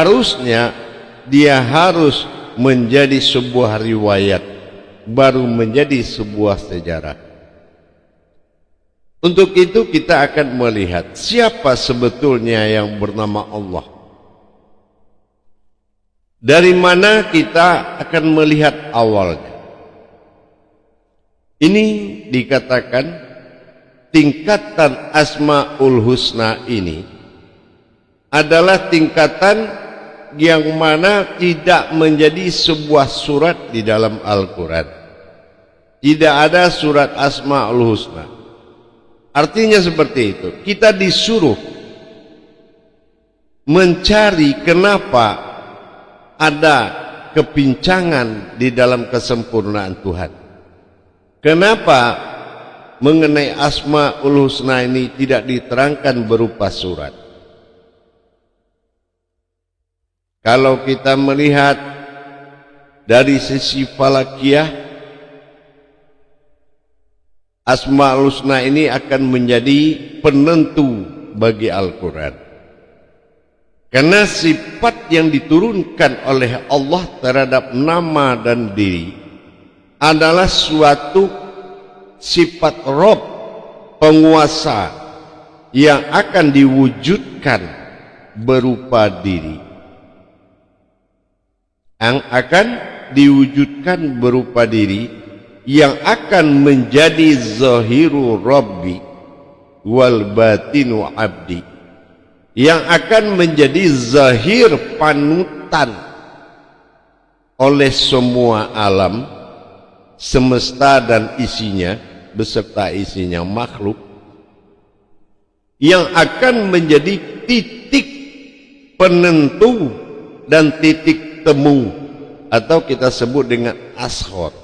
harusnya dia harus menjadi sebuah riwayat, baru menjadi sebuah sejarah. Untuk itu kita akan melihat siapa sebetulnya yang bernama Allah. Dari mana kita akan melihat awalnya. Ini dikatakan tingkatan Asmaul Husna ini adalah tingkatan yang mana tidak menjadi sebuah surat di dalam Al-Quran. Tidak ada surat Asmaul Husna. Artinya seperti itu. Kita disuruh mencari kenapa ada kepincangan di dalam kesempurnaan Tuhan. Kenapa mengenai Asmaul Husna ini tidak diterangkan berupa surat? Kalau kita melihat dari sisi falakiyah, Asmaul Husna ini akan menjadi penentu bagi Al-Quran. Karena sifat yang diturunkan oleh Allah terhadap nama dan diri adalah suatu sifat Rabb, penguasa yang akan diwujudkan berupa diri. Yang akan diwujudkan berupa diri, yang akan menjadi zahiru Rabbi wal batinu abdi, yang akan menjadi zahir panutan oleh semua alam semesta dan isinya beserta isinya makhluk, yang akan menjadi titik penentu dan titik temu atau kita sebut dengan ashor.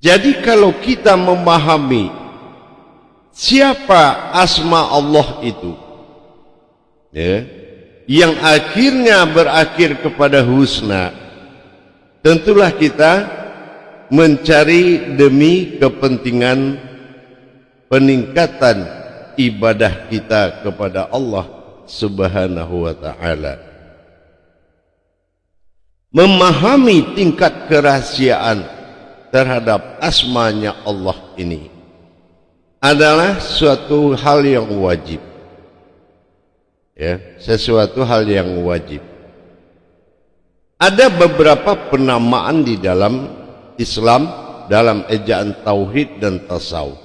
Jadi kalau kita memahami siapa asma Allah itu, ya, yang akhirnya berakhir kepada husna, tentulah kita mencari demi kepentingan peningkatan ibadah kita kepada Allah Subhanahu wa ta'ala. Memahami tingkat kerahasiaan terhadap asmanya Allah ini adalah suatu hal yang wajib, ya, sesuatu hal yang wajib. Ada beberapa penamaan di dalam Islam dalam ejaan tauhid dan tasawuf.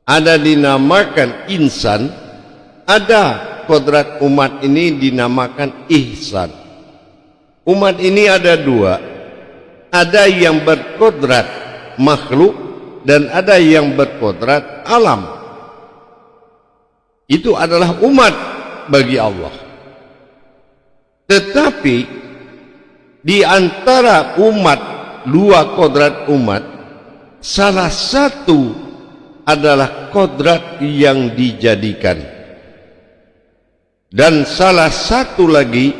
Ada dinamakan insan, ada kodrat umat ini dinamakan ihsan. Umat ini ada dua, ada yang berkodrat makhluk dan ada yang berkodrat alam. Itu adalah umat bagi Allah. Tetapi di antara umat, dua kodrat umat, salah satu adalah kodrat yang dijadikan, dan salah satu lagi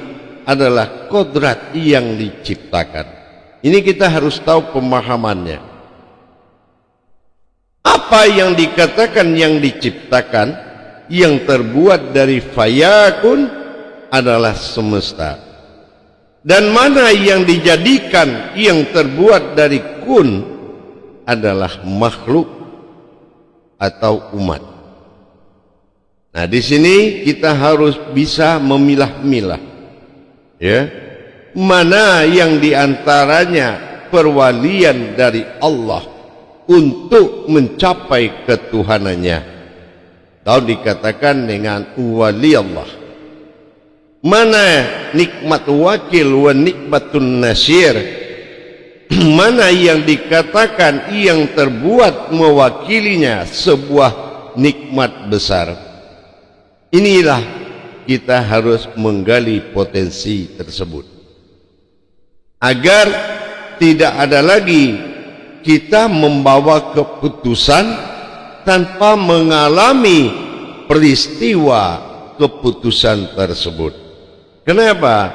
adalah kodrat yang diciptakan. Ini kita harus tahu pemahamannya. Apa yang dikatakan yang diciptakan, yang terbuat dari fayakun adalah semesta. Dan mana yang dijadikan, yang terbuat dari kun adalah makhluk atau umat. Nah, di sini kita harus bisa memilah-milah, ya, mana yang diantaranya perwalian dari Allah untuk mencapai ketuhanannya, atau dikatakan dengan wali Allah. Mana nikmat wakil wa nikmatun nasir, mana yang dikatakan yang terbuat mewakilinya sebuah nikmat besar. Inilah kita harus menggali potensi tersebut agar tidak ada lagi kita membawa keputusan tanpa mengalami peristiwa keputusan tersebut. Kenapa?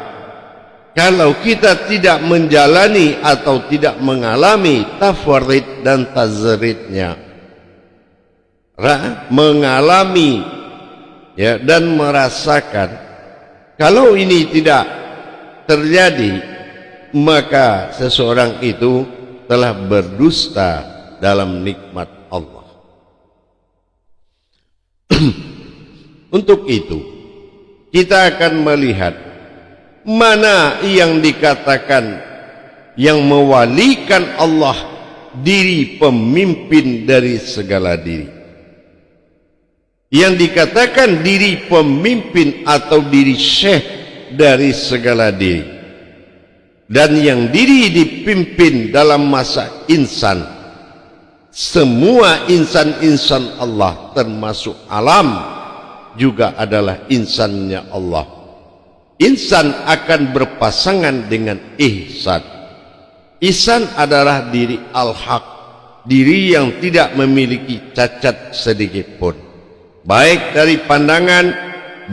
Kalau kita tidak menjalani atau tidak mengalami tafarid dan tazridnya, mengalami ya, dan merasakan kalau ini tidak terjadi, maka seseorang itu telah berdusta dalam nikmat Allah. Untuk itu kita akan melihat mana yang dikatakan yang mewalikan Allah diri pemimpin dari segala diri. Yang dikatakan diri pemimpin atau diri syekh dari segala diri. Dan yang diri dipimpin dalam masa insan. Semua insan-insan Allah termasuk alam juga adalah insannya Allah. Insan akan berpasangan dengan ihsan. Ihsan adalah diri al-haq, diri yang tidak memiliki cacat sedikit pun, baik dari pandangan,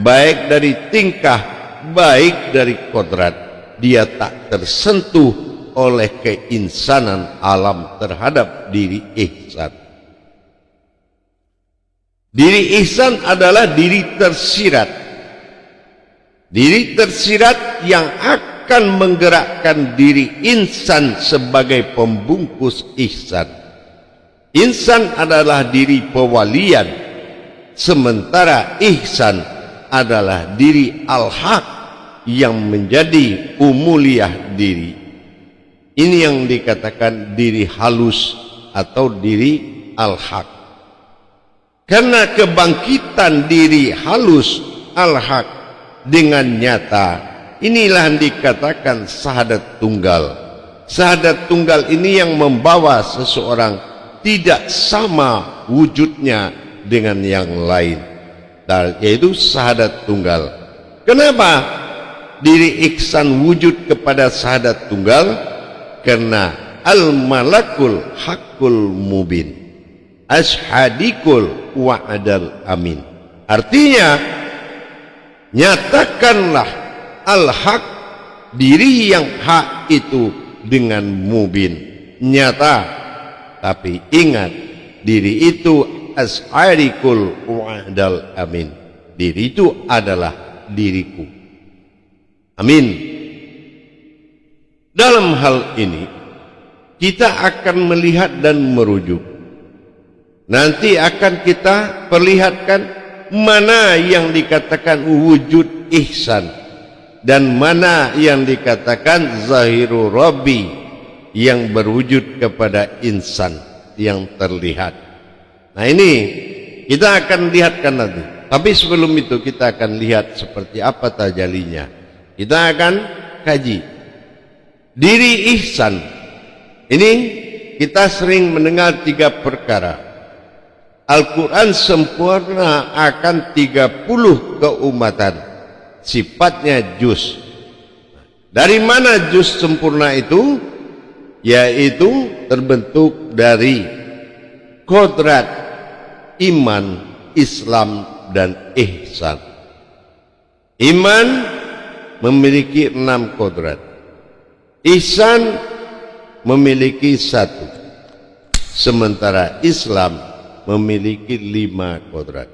baik dari tingkah, baik dari kodrat. Dia tak tersentuh oleh keinsanan alam terhadap diri ihsan. Diri ihsan adalah diri tersirat. Diri tersirat yang akan menggerakkan diri insan sebagai pembungkus ihsan. Insan adalah diri pewalian, sementara ihsan adalah diri al-haq yang menjadi umuliah diri. Ini yang dikatakan diri halus atau diri al-haq. Karena kebangkitan diri halus al-haq dengan nyata, inilah yang dikatakan syahadat tunggal. Syahadat tunggal ini yang membawa seseorang tidak sama wujudnya dengan yang lain, yaitu syahadat tunggal. Kenapa diri ihsan wujud kepada syahadat tunggal? Karena al-malakul haqqul mubin, ashadikul wa'adal amin. Artinya, nyatakanlah al-haq, diri yang hak itu dengan mubin, nyata. Tapi ingat, diri itu ashadikul wa'adal amin. Diri itu adalah diriku. Amin. Dalam hal ini, kita akan melihat dan merujuk. Nanti akan kita perlihatkan mana yang dikatakan wujud ihsan dan mana yang dikatakan zahiru rabbi yang berwujud kepada insan yang terlihat. Nah, ini kita akan lihatkan nanti. Tapi sebelum itu kita akan lihat seperti apa tajalinya. Kita akan kaji diri ihsan. Ini kita sering mendengar 3 perkara. Al-Quran sempurna akan 30 keumatan, sifatnya juz. Dari mana juz sempurna itu? Yaitu terbentuk dari kodrat iman, Islam, dan ihsan. Iman memiliki 6 kodrat, ihsan memiliki 1, sementara Islam memiliki 5 kodrat.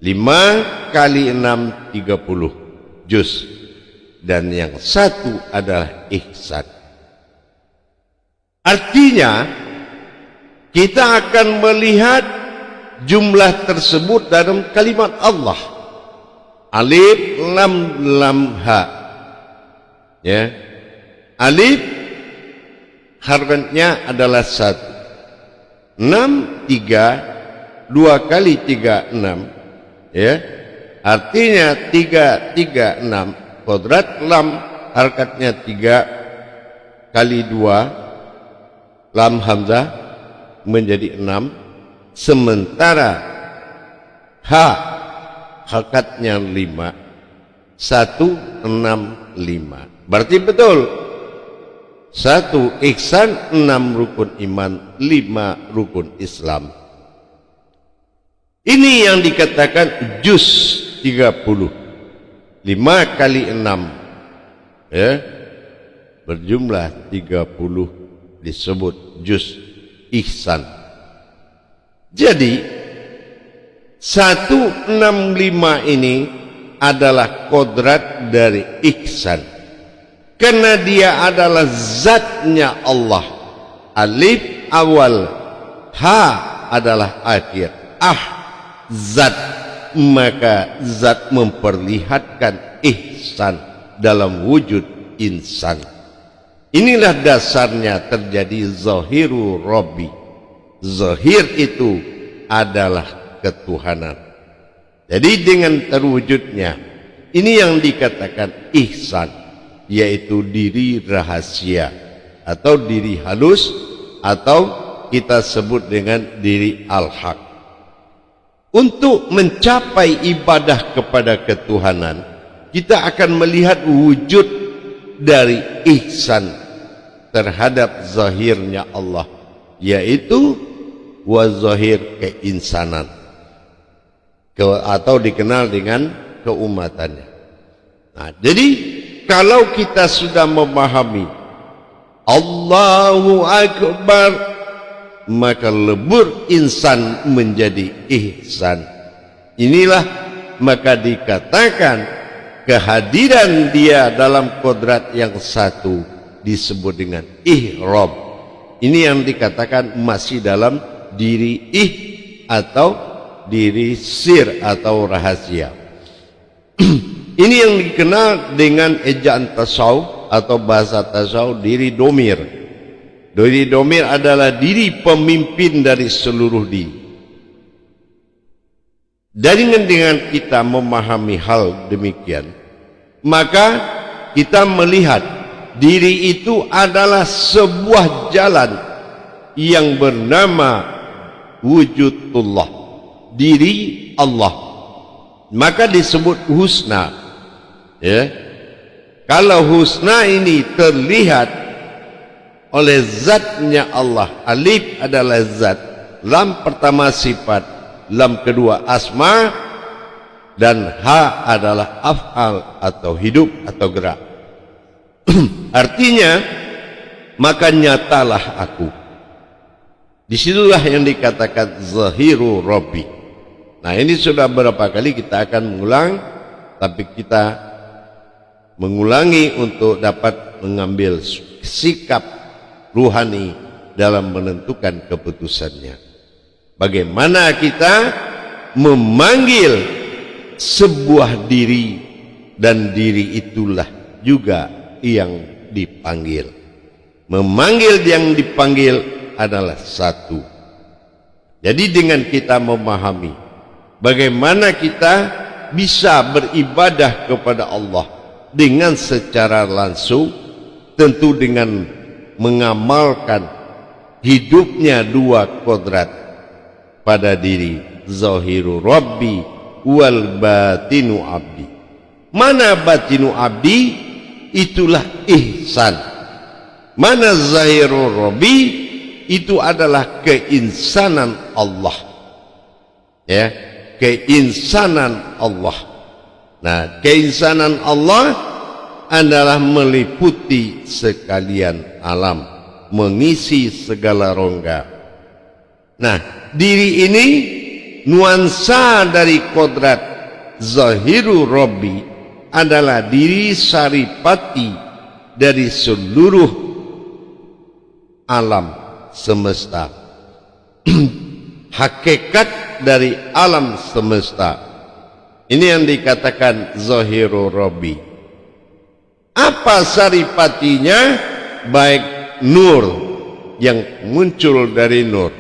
5 kali 6 30 juz, dan yang 1 adalah ihsan. Artinya kita akan melihat jumlah tersebut dalam kalimat Allah. Alif lam lam ha. Ya. Alif harfnya adalah 1. 6 3 2 kali 3 6, ya, artinya 3 3 6. Kodrat lam harkatnya 3 kali 2 lam hamzah menjadi 6, sementara ha harkatnya 5 1 6 5. Berarti betul 1 ihsan, 6 rukun iman, 5 rukun Islam. Ini yang dikatakan juz 30. 5 kali 6, ya, berjumlah 30 disebut juz ihsan. Jadi 165 ini adalah kodrat dari ihsan, karena dia adalah zatnya Allah. Alif awal, ha adalah akhir, zat, maka zat memperlihatkan ihsan dalam wujud insan. Inilah dasarnya terjadi zahiru Rabbi. Zahir itu adalah ketuhanan. Jadi dengan terwujudnya, ini yang dikatakan ihsan, yaitu diri rahasia atau diri halus, atau kita sebut dengan diri al-haq. Untuk mencapai ibadah kepada ketuhanan, kita akan melihat wujud dari ihsan terhadap zahirnya Allah, yaitu wazahir keinsanan, atau dikenal dengan keumatannya. Nah, jadi kalau kita sudah memahami Allahu Akbar, maka lebur insan menjadi ihsan. Inilah maka dikatakan kehadiran dia dalam kodrat yang satu disebut dengan ihrab. Ini yang dikatakan masih dalam diri atau diri sir atau rahasia. Ini yang dikenal dengan ejaan tasawuf atau bahasa tasawuf diri domir. Diri domir adalah diri pemimpin dari seluruh diri. Dengan kita memahami hal demikian, maka kita melihat diri itu adalah sebuah jalan yang bernama wujudullah, diri Allah, maka disebut husna. Ya, kalau husna ini terlihat oleh zatnya Allah. Alif adalah zat, lam pertama sifat, lam kedua asma, dan ha adalah af'al atau hidup atau gerak. Artinya, maka nyatalah aku. Disitulah yang dikatakan zahiru Rabbi. Nah, ini sudah berapa kali kita akan mengulang, tapi kita mengulangi untuk dapat mengambil sikap ruhani dalam menentukan keputusannya. Bagaimana kita memanggil sebuah diri, dan diri itulah juga yang dipanggil. Memanggil yang dipanggil adalah satu. Jadi dengan kita memahami bagaimana kita bisa beribadah kepada Allah dengan secara langsung, tentu dengan mengamalkan hidupnya dua kodrat pada diri, zahiru Rabbi wal batinu abdi. Mana batinu abdi? Itulah ihsan. Mana zahiru Rabbi? Itu adalah keinsanan Allah. Ya, keinsanan Allah. Nah, keinsanan Allah adalah meliputi sekalian alam, mengisi segala rongga. Nah, diri ini nuansa dari kodrat zahiru Rabbi adalah diri saripati dari seluruh alam semesta. Hakikat dari alam semesta. Ini yang dikatakan zahiru Rabbi. Apa saripatinya? Baik nur yang muncul dari nur,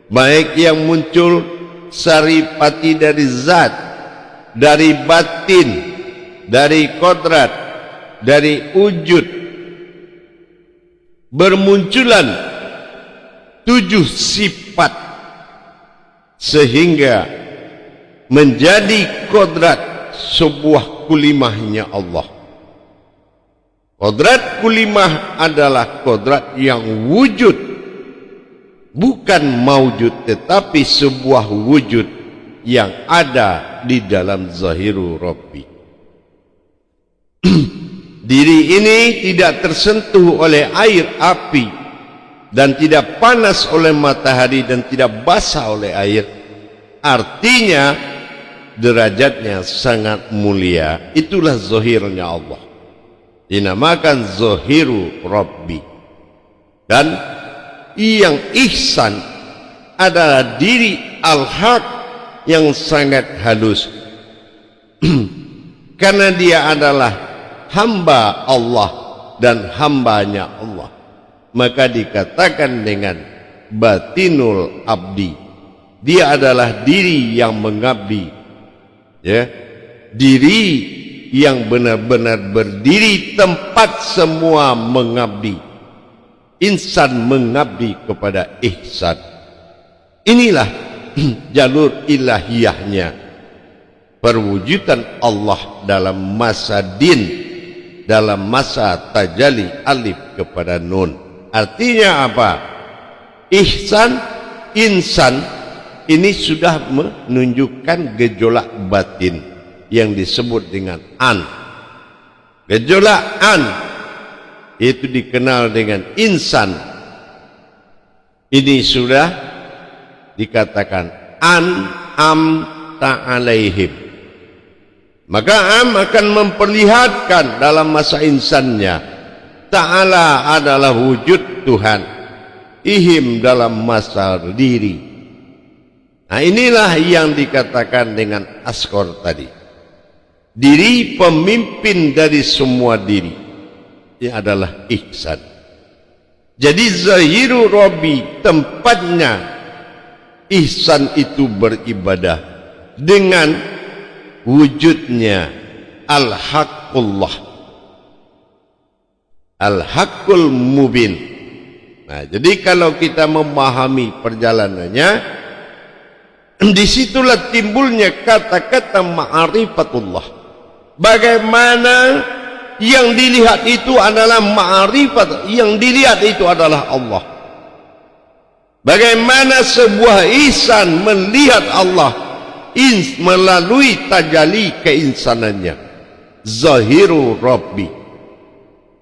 baik yang muncul saripati dari zat, dari batin, dari kodrat, dari wujud. Bermunculan 7 sifat sehingga menjadi kodrat sebuah kulimahnya Allah. Kodrat kulimah adalah kodrat yang wujud, bukan maujud, tetapi sebuah wujud yang ada di dalam zahiru Rabbi. Diri ini tidak tersentuh oleh air, api, dan tidak panas oleh matahari, dan tidak basah oleh air. artinya derajatnya sangat mulia. Itulah zahirnya Allah, dinamakan zahiru Rabbi. Dan yang ihsan adalah diri al-haq yang sangat halus karena dia adalah hamba Allah dan hambanya Allah, maka dikatakan dengan batinul abdi. Dia adalah diri yang mengabdi, ya, diri yang benar-benar berdiri tempat semua mengabdi. Insan mengabdi kepada ihsan. Inilah jalur ilahiyahnya, perwujudan Allah dalam masa din, dalam masa tajalli alif kepada nun. Artinya apa? Ihsan, insan ini sudah menunjukkan gejolak batin yang disebut dengan an. Gejolak an itu dikenal dengan insan. Ini sudah dikatakan am ta'alaihim. Maka am akan memperlihatkan dalam masa insannya ta'ala adalah wujud Tuhan, ihim dalam masa diri. Nah, inilah yang dikatakan dengan askor tadi, diri pemimpin dari semua diri. Ini adalah ihsan. Jadi zahiru Rabbi, tempatnya ihsan itu beribadah dengan wujudnya al-haqqullah, al-haqqul mubin. Nah, jadi kalau kita memahami perjalanannya, disitulah timbulnya kata-kata ma'rifatullah. Bagaimana yang dilihat itu adalah ma'rifat, yang dilihat itu adalah Allah. Bagaimana sebuah ihsan melihat Allah melalui tajalli keinsanannya, zahiru Rabbi.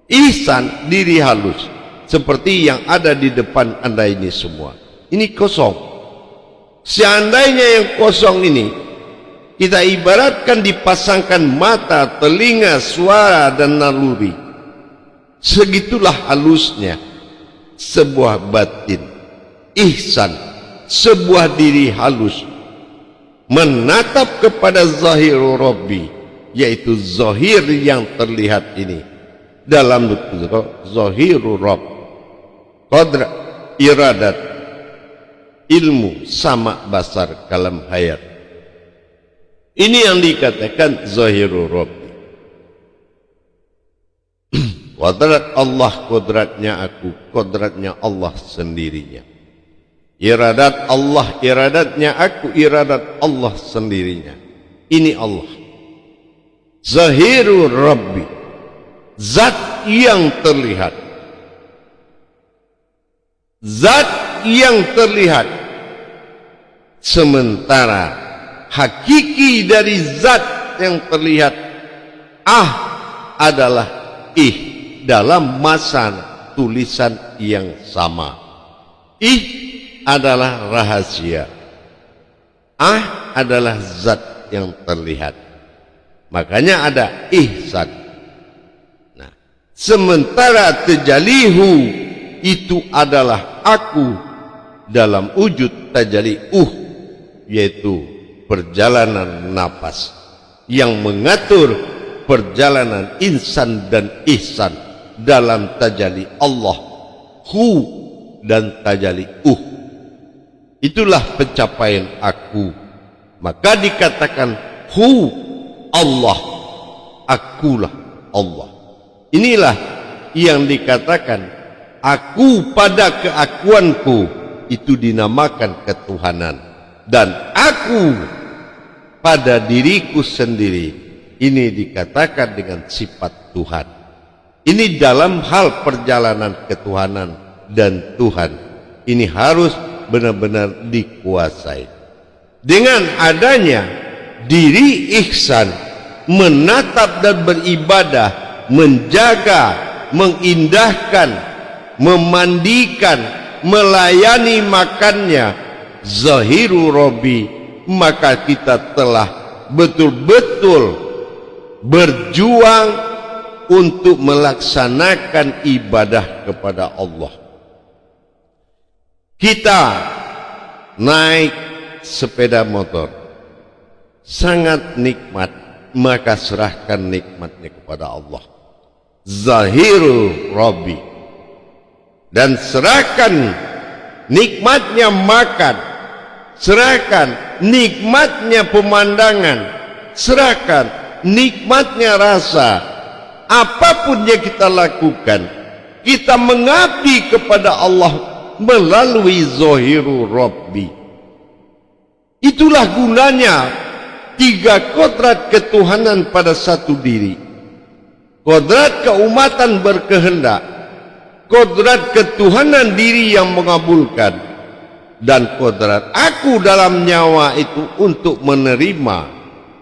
Ihsan diri halus seperti yang ada di depan Anda ini semua. Ini kosong. Seandainya yang kosong ini kita ibaratkan dipasangkan mata, telinga, suara dan naluri, segitulah halusnya sebuah batin ihsan, sebuah diri halus menatap kepada zahiru Rabbi, yaitu zahir yang terlihat ini dalam zahiru Rabb, qadra, iradat, ilmu, sama, basar, kalam, hayat. Ini yang dikatakan zahiru Rabbi. Kodrat Allah, kodratnya aku, kodratnya Allah sendirinya. Iradat Allah, iradatnya aku, iradat Allah sendirinya. Ini Allah. Zahiru Rabbi, zat yang terlihat. Zat yang terlihat. Sementara hakiki dari zat yang terlihat adalah dalam masa tulisan yang sama. Adalah rahasia, adalah zat yang terlihat. Makanya ada ihsan. Nah, sementara tajalihu itu adalah aku dalam wujud tajalli yaitu perjalanan napas yang mengatur perjalanan insan dan ihsan dalam tajalli Allah dan tajalli itulah pencapaian aku. Maka dikatakan Allah, akulah Allah. Inilah yang dikatakan aku pada keakuanku, itu dinamakan ketuhanan. Dan aku pada diriku sendiri, ini dikatakan dengan sifat Tuhan. Ini dalam hal perjalanan ketuhanan dan Tuhan, ini harus benar-benar dikuasai. Dengan adanya diri ihsan, menatap dan beribadah, menjaga, mengindahkan, memandikan, melayani makannya, zahiru Rabbi, maka kita telah betul-betul berjuang untuk melaksanakan ibadah kepada Allah. Kita naik sepeda motor sangat nikmat, maka serahkan nikmatnya kepada Allah. Zahiru Rabbi. Dan serahkan nikmatnya makan, serahkan nikmatnya pemandangan, serahkan nikmatnya rasa. Apapun yang kita lakukan, kita mengabdi kepada Allah melalui zahiru Rabbi. Itulah gunanya 3 kodrat ketuhanan pada satu diri. Kodrat keumatan berkehendak, kodrat ketuhanan diri yang mengabulkan, dan kodrat aku dalam nyawa itu untuk menerima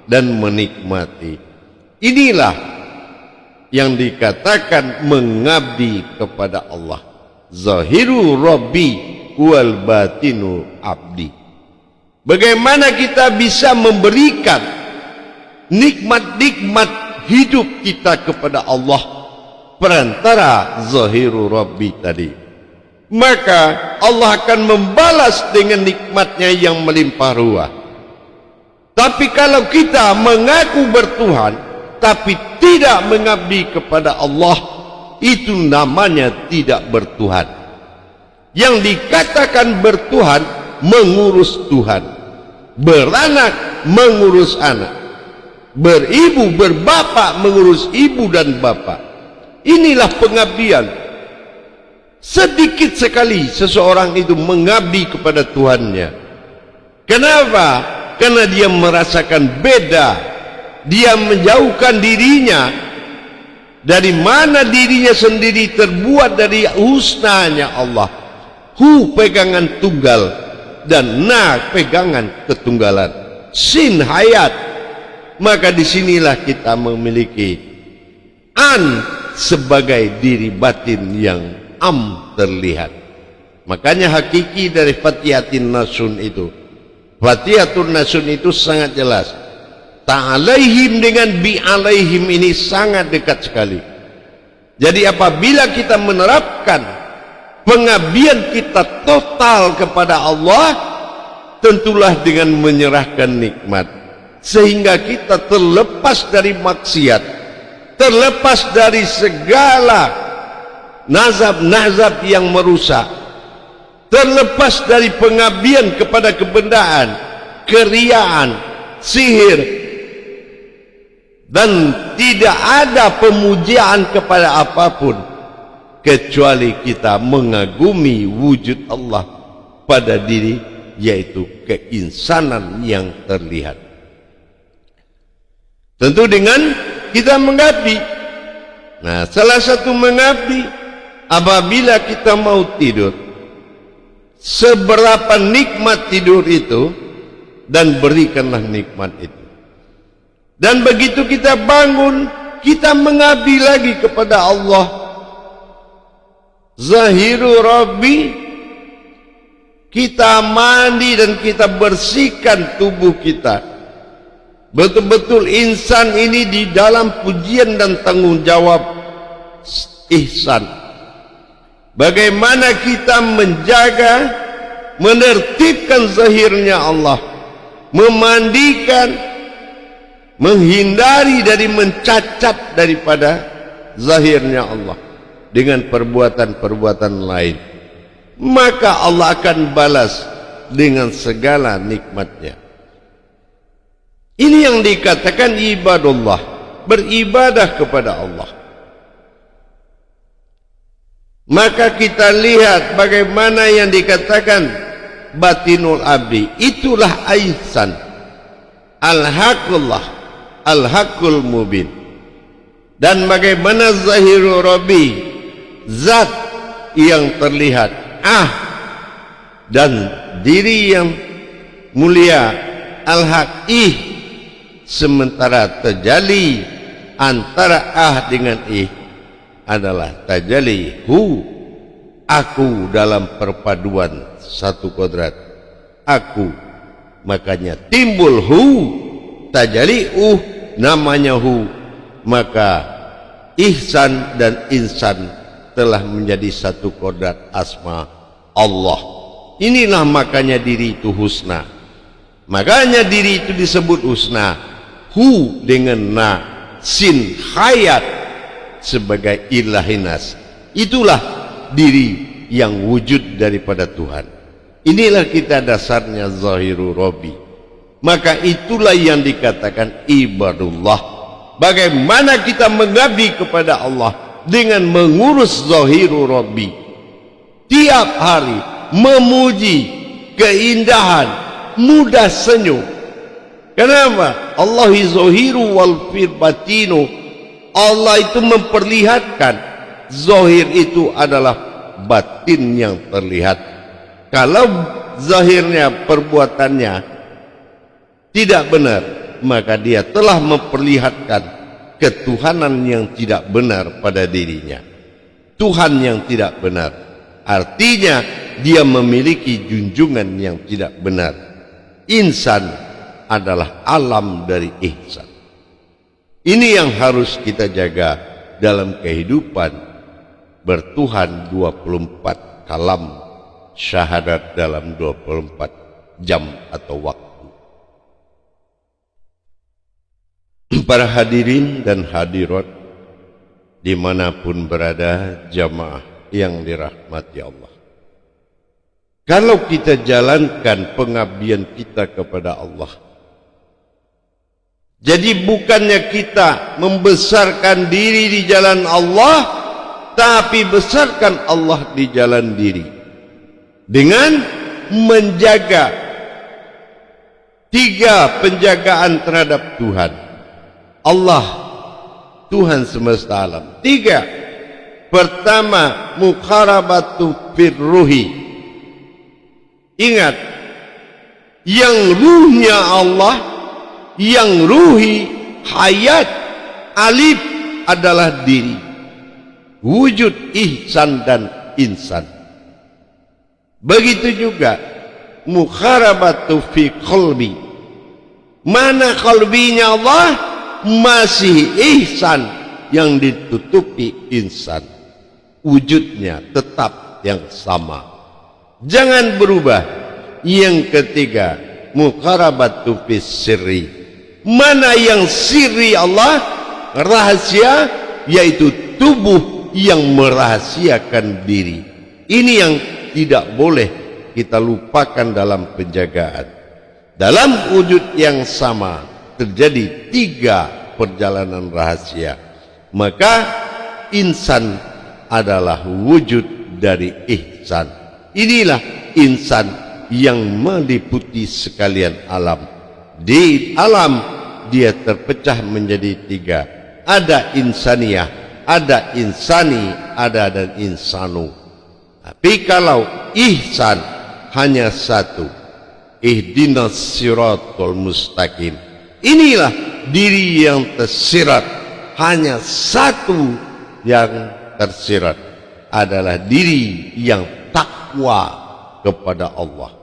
dan menikmati. Inilah yang dikatakan mengabdi kepada Allah. Zahiru Rabbi wal batinu abdi. Bagaimana kita bisa memberikan nikmat-nikmat hidup kita kepada Allah perantara zahiru Rabbi tadi? Maka Allah akan membalas dengan nikmatnya yang melimpah ruah. Tapi kalau kita mengaku bertuhan tapi tidak mengabdi kepada Allah, itu namanya tidak bertuhan. Yang dikatakan bertuhan mengurus Tuhan, beranak mengurus anak, beribu berbapak mengurus ibu dan bapak. Inilah pengabdian. Sedikit sekali seseorang itu mengabdi kepada Tuhannya. Kenapa? Karena dia merasakan beda. Dia menjauhkan dirinya dari mana dirinya sendiri terbuat dari husnanya Allah. Hu pegangan tunggal dan na pegangan ketunggalan. Sin hayat. Maka disinilah kita memiliki an sebagai diri batin yang terlihat. Makanya hakiki dari Fatihatin Nasun itu, Fatihatun Nasun itu sangat jelas. Ta'alaihim dengan bi'alaihim ini sangat dekat sekali. Jadi apabila kita menerapkan pengabdian kita total kepada Allah, tentulah dengan menyerahkan nikmat, sehingga kita terlepas dari maksiat, terlepas dari segala nazab-nazab yang merusak, terlepas dari pengabdian kepada kebendaan, keriaan, sihir, dan tidak ada pemujaan kepada apapun kecuali kita mengagumi wujud Allah pada diri, yaitu keinsanan yang terlihat. Tentu dengan kita mengabdi. Nah, salah satu mengabdi, apabila kita mau tidur, seberapa nikmat tidur itu, dan berikanlah nikmat itu. Dan begitu kita bangun, kita mengabdi lagi kepada Allah. Zahiru Rabbi, kita mandi dan kita bersihkan tubuh kita. Betul-betul insan ini di dalam pujian dan tanggung jawab ihsan. Bagaimana kita menjaga, menertibkan zahirnya Allah, memandikan, menghindari dari mencacat daripada zahirnya Allah dengan perbuatan-perbuatan lain, maka Allah akan balas dengan segala nikmatnya. Ini yang dikatakan ibadullah, beribadah kepada Allah. Maka kita lihat bagaimana yang dikatakan batinul abdi, itulah ihsan, al-haqullah, al-haqqul mubin. Dan bagaimana zahiru Rabbi, zat yang terlihat, dan diri yang mulia, al-haq, sementara tajalli antara dengan adalah tajalli hu, aku dalam perpaduan satu kodrat, aku makanya timbul hu, tajali namanya hu. Maka ihsan dan insan telah menjadi satu kodrat asma Allah. Inilah makanya diri itu husna. Makanya diri itu disebut husna. Hu dengan na, sin hayat sebagai ilahinas. Itulah diri yang wujud daripada Tuhan. Inilah kita dasarnya zahiru Rabbi. Maka itulah yang dikatakan ibadullah. Bagaimana kita mengabdi kepada Allah dengan mengurus zahiru Rabbi. Tiap hari memuji keindahan, mudah senyum. Kenapa? Allah zahiru wal batinu. Allah itu memperlihatkan, zahir itu adalah batin yang terlihat. Kalau zahirnya perbuatannya tidak benar, maka dia telah memperlihatkan ketuhanan yang tidak benar pada dirinya. Tuhan yang tidak benar, artinya dia memiliki junjungan yang tidak benar. Insan adalah alam dari ihsan. Ini yang harus kita jaga dalam kehidupan bertuhan 24 kalam syahadat dalam 24 jam atau waktu. Para hadirin dan hadirat dimanapun berada, jamaah yang dirahmati Allah. Kalau kita jalankan pengabdian kita kepada Allah, jadi bukannya kita membesarkan diri di jalan Allah, tapi besarkan Allah di jalan diri dengan menjaga 3 penjagaan terhadap Tuhan Allah, Tuhan semesta alam. 3. Pertama, mukharabatu firruhi. Ingat, yang ruhnya Allah, yang ruhi, hayat, alif adalah diri, wujud ihsan dan insan. Begitu juga mukharabatu fi qalbi. Mana qalbinya Allah? Masih ihsan yang ditutupi insan. Wujudnya tetap yang sama, jangan berubah. Yang ketiga, mukharabatu fi sirri. Mana yang sirri Allah, rahasia, yaitu tubuh yang merahasiakan diri. Ini yang tidak boleh kita lupakan dalam penjagaan. Dalam wujud yang sama terjadi 3 perjalanan rahasia. Maka insan adalah wujud dari ihsan. Inilah insan yang meliputi sekalian alam. Di alam dia terpecah menjadi 3. Ada insaniyah, ada insani, ada dan insanu. Tapi kalau ihsan hanya 1. Ihdinas siratal mustaqim. Inilah diri yang tersirat. Hanya 1 yang tersirat, adalah diri yang takwa kepada Allah.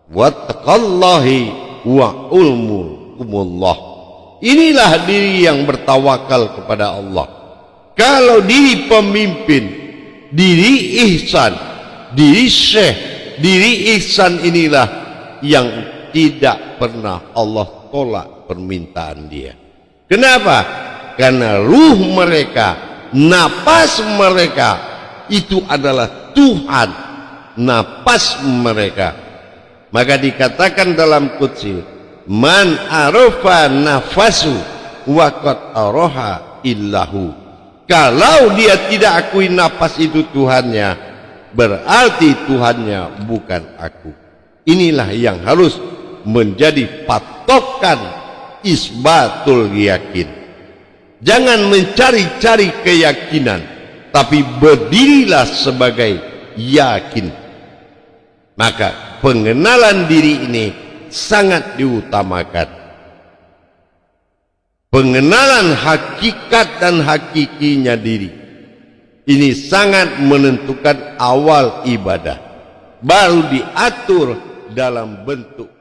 Wattaqallahi wa ulmukumullah. Inilah diri yang bertawakal kepada Allah. Kalau diri pemimpin, diri ihsan, diri syekh, diri ihsan inilah yang tidak pernah Allah tolak permintaan dia. Kenapa? Karena ruh mereka, napas mereka itu adalah Tuhan, napas mereka. Maka dikatakan dalam qudsi, man arafa nafasu waqad araha illahu. Kalau dia tidak akui napas itu Tuhannya, berarti Tuhannya bukan aku. Inilah yang harus menjadi patokan isbatul yakin. Jangan mencari-cari keyakinan, tapi berdirilah sebagai yakin. Maka pengenalan diri ini sangat diutamakan. Pengenalan hakikat dan hakikinya diri ini sangat menentukan awal ibadah, baru diatur dalam bentuk